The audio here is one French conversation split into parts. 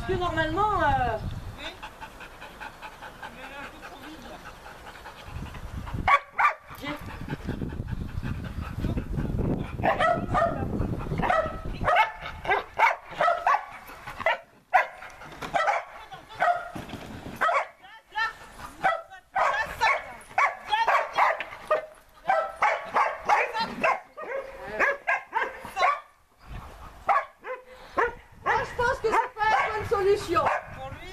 que normalement... Oui. Mais elle est un peu trop vide là. Moi, je pense que c'est pas la bonne solution. Pour lui,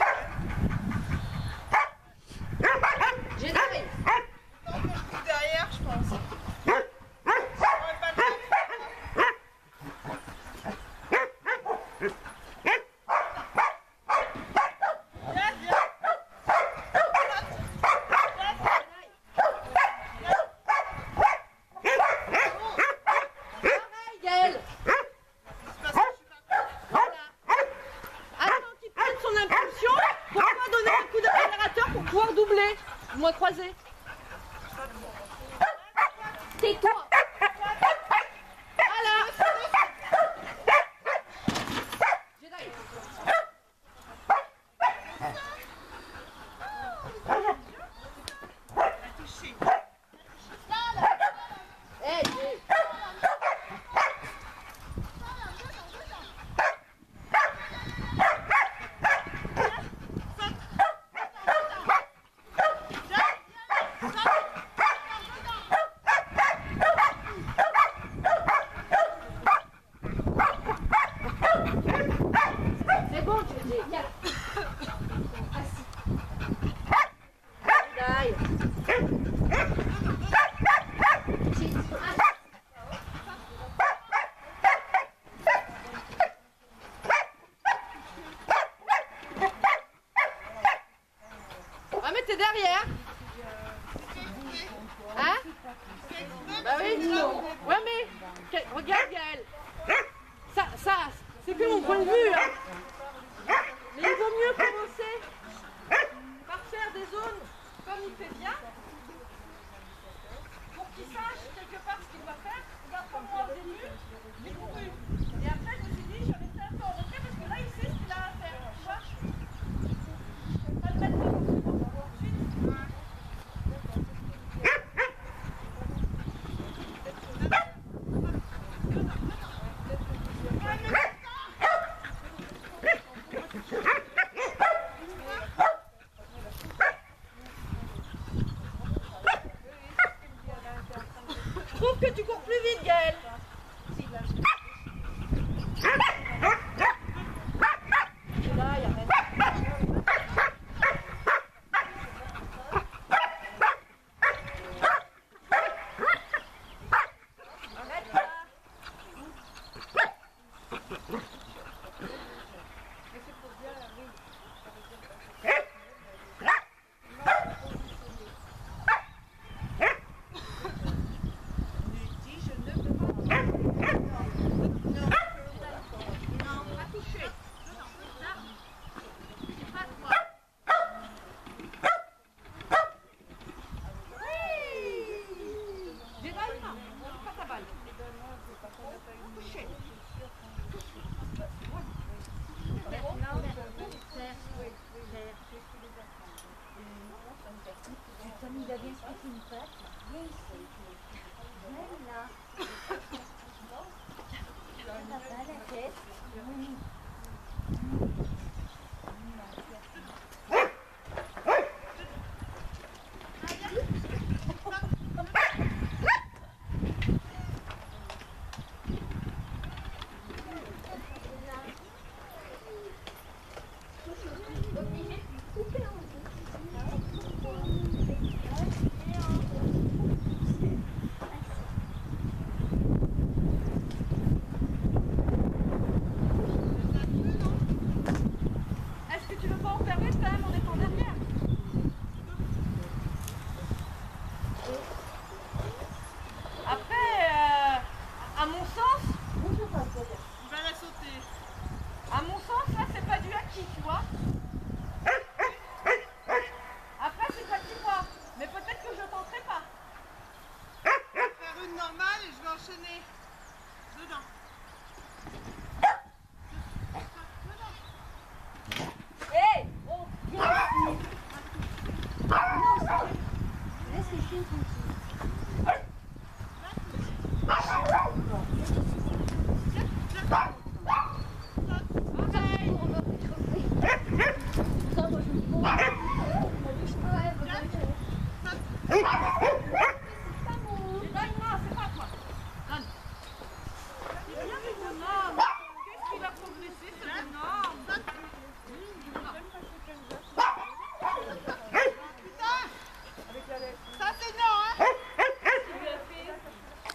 J'ai d'avis. non, que je coupe derrière, je pense. J'aurais pas le temps. Viens, viens. Pareil, Gaël. Parce que je suis pas... Voilà. Attends qu'il prenne son impulsion pour pouvoir donner un coup d'accélérateur pour pouvoir doubler. Ou moins croiser. Tais-toi. Voilà. J'ai d'avis. touché. Hey, c'est bon, tu dis. Assis. Médaille. Ah mais t'es derrière. Hein? Bah oui. Ouais mais regarde Gaël. Ça, c'est que mon point de vue. Hein. Mais il vaut mieux commencer par faire des zones comme il fait bien. Pour qu'il sache quelque part ce qu'il doit faire. Il va prendre moi au début. J'ai couru. Et après je me suis dit je vais rester un peu en retrait parce que là il sait ce qu'il a à faire. Tu vois? Je peux pas le mettre tout de suite. Je trouve que tu cours plus vite, Gaël. Là, il y a rien. Arrête là. J'ai d'avis, non, pas ta balle. Touché. Comme il a bien expliqué une patte, viens ici. Viens là. Là-bas, la tête. Oui. Est-ce que tu veux pas en permettre quand même en étant derrière? Après, à mon sens, Il va la sauter. à mon sens, là, c'est pas du acquis, tu vois. Après, c'est toi qui vois. Mais peut-être que je tenterai pas. Faire une normale et je vais enchaîner. Dedans. Dedans.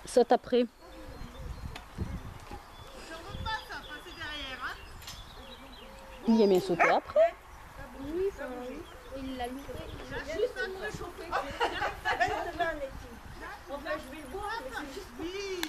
Saute après. Il a bien sauté après. Oui, il l'a loupé. Enfin, je vais le boire, mais c'est juste... Oui.